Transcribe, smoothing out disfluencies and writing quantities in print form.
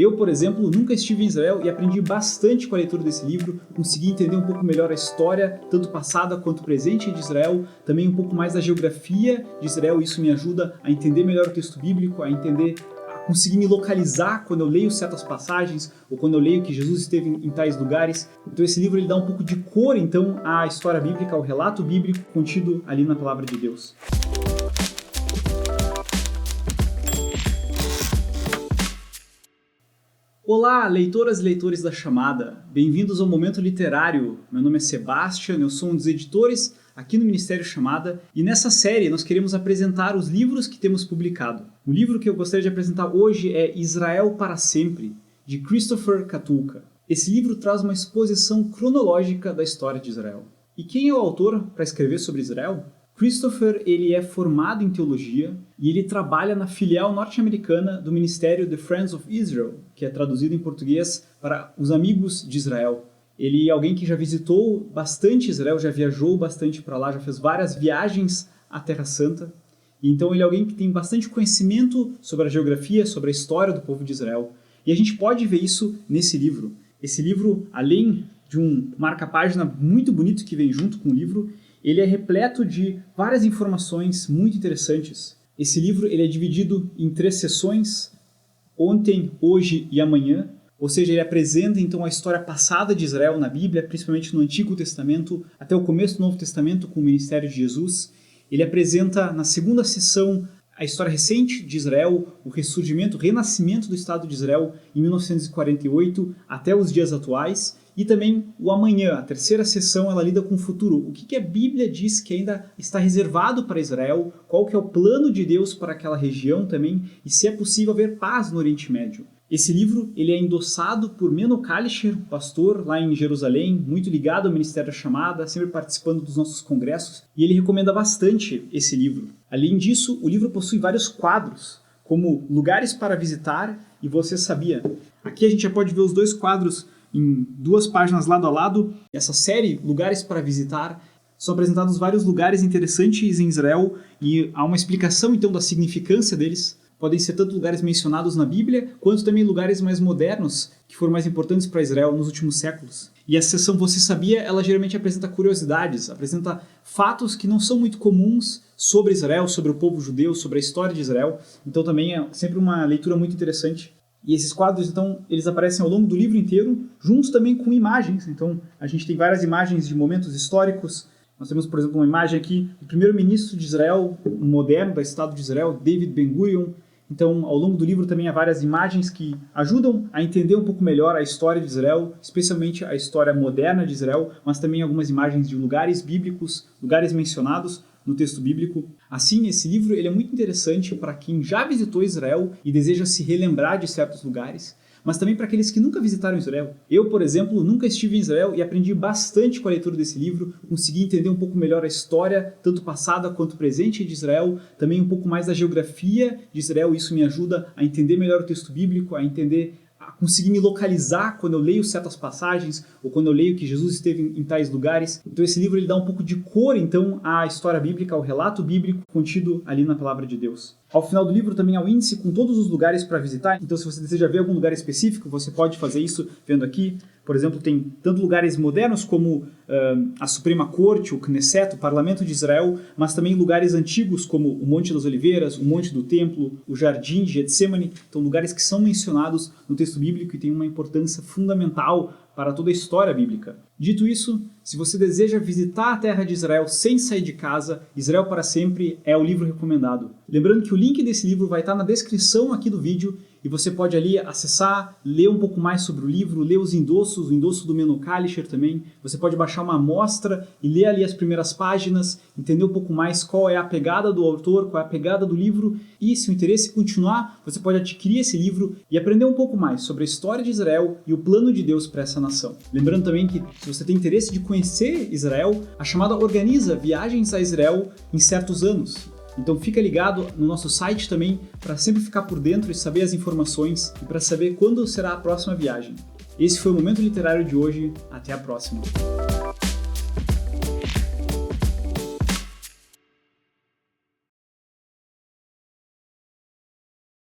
Eu, por exemplo, nunca estive em Israel e aprendi bastante com a leitura desse livro, consegui entender um pouco melhor a história, tanto passada quanto presente de Israel, também um pouco mais da geografia de Israel, isso me ajuda a entender melhor o texto bíblico, a conseguir me localizar quando eu leio certas passagens ou quando eu leio que Jesus esteve em tais lugares. Então esse livro ele dá um pouco de cor então à história bíblica, ao relato bíblico contido ali na palavra de Deus. Olá, leitoras e leitores da Chamada! Bem-vindos ao Momento Literário. Meu nome é Sebastian, eu sou um dos editores aqui no Ministério Chamada e nessa série nós queremos apresentar os livros que temos publicado. O livro que eu gostaria de apresentar hoje é Israel para Sempre, de Christopher Catulca. Esse livro traz uma exposição cronológica da história de Israel. E quem é o autor para escrever sobre Israel? Christopher ele é formado em teologia e ele trabalha na filial norte-americana do Ministério The Friends of Israel, que é traduzido em português para os Amigos de Israel. Ele é alguém que já visitou bastante Israel, já viajou bastante para lá, já fez várias viagens à Terra Santa. E então ele é alguém que tem bastante conhecimento sobre a geografia, sobre a história do povo de Israel. E a gente pode ver isso nesse livro. Esse livro, além de um marca-página muito bonito que vem junto com o livro, ele é repleto de várias informações muito interessantes. Esse livro ele é dividido em 3 sessões, ontem, hoje e amanhã. Ou seja, ele apresenta então a história passada de Israel na Bíblia, principalmente no Antigo Testamento, até o começo do Novo Testamento com o ministério de Jesus. Ele apresenta na segunda sessão a história recente de Israel, o ressurgimento, o renascimento do Estado de Israel em 1948 até os dias atuais. E também o amanhã, a terceira sessão, ela lida com o futuro. O que a Bíblia diz que ainda está reservado para Israel, qual que é o plano de Deus para aquela região também, e se é possível haver paz no Oriente Médio. Esse livro ele é endossado por Menno Kalischer, pastor lá em Jerusalém, muito ligado ao Ministério da Chamada, sempre participando dos nossos congressos, e ele recomenda bastante esse livro. Além disso, o livro possui vários quadros, como lugares para visitar e Você Sabia. Aqui a gente já pode ver os 2 quadros em 2 páginas lado a lado. Essa série, Lugares para Visitar, são apresentados vários lugares interessantes em Israel e há uma explicação então da significância deles. Podem ser tanto lugares mencionados na Bíblia, quanto também lugares mais modernos, que foram mais importantes para Israel nos últimos séculos. E a seção Você Sabia, ela geralmente apresenta curiosidades, apresenta fatos que não são muito comuns sobre Israel, sobre o povo judeu, sobre a história de Israel. Então também é sempre uma leitura muito interessante. E esses quadros, então, eles aparecem ao longo do livro inteiro, juntos também com imagens. Então, a gente tem várias imagens de momentos históricos. Nós temos, por exemplo, uma imagem aqui do primeiro-ministro de Israel, moderno, do Estado de Israel, David Ben-Gurion. Então, ao longo do livro também há várias imagens que ajudam a entender um pouco melhor a história de Israel, especialmente a história moderna de Israel, mas também algumas imagens de lugares bíblicos, lugares mencionados no texto bíblico. Assim, esse livro ele é muito interessante para quem já visitou Israel e deseja se relembrar de certos lugares, mas também para aqueles que nunca visitaram Israel. Eu, por exemplo, nunca estive em Israel e aprendi bastante com a leitura desse livro, consegui entender um pouco melhor a história, tanto passada quanto presente de Israel, também um pouco mais da geografia de Israel, isso me ajuda a entender melhor o texto bíblico, a conseguir me localizar quando eu leio certas passagens ou quando eu leio que Jesus esteve em tais lugares. Então esse livro ele dá um pouco de cor então à história bíblica, ao relato bíblico contido ali na palavra de Deus. Ao final do livro também há o índice com todos os lugares para visitar, então se você deseja ver algum lugar específico, você pode fazer isso vendo aqui. Por exemplo, tem tanto lugares modernos como a Suprema Corte, o Knesset, o Parlamento de Israel, mas também lugares antigos como o Monte das Oliveiras, o Monte do Templo, o Jardim de Getsemane. Então lugares que são mencionados no texto bíblico e têm uma importância fundamental para toda a história bíblica. Dito isso, se você deseja visitar a terra de Israel sem sair de casa, Israel para Sempre é o livro recomendado. Lembrando que o link desse livro vai estar na descrição aqui do vídeo e você pode ali acessar, ler um pouco mais sobre o livro, ler os endossos, o endosso do Menno Kalischer também. Você pode baixar uma amostra e ler ali as primeiras páginas, entender um pouco mais qual é a pegada do autor, qual é a pegada do livro e, se o interesse continuar, você pode adquirir esse livro e aprender um pouco mais sobre a história de Israel e o plano de Deus para essa nação. Lembrando também que, se você tem interesse de conhecer Israel, a Chamada organiza viagens a Israel em certos anos. Então fica ligado no nosso site também para sempre ficar por dentro e saber as informações e para saber quando será a próxima viagem. Esse foi o Momento Literário de hoje. Até a próxima!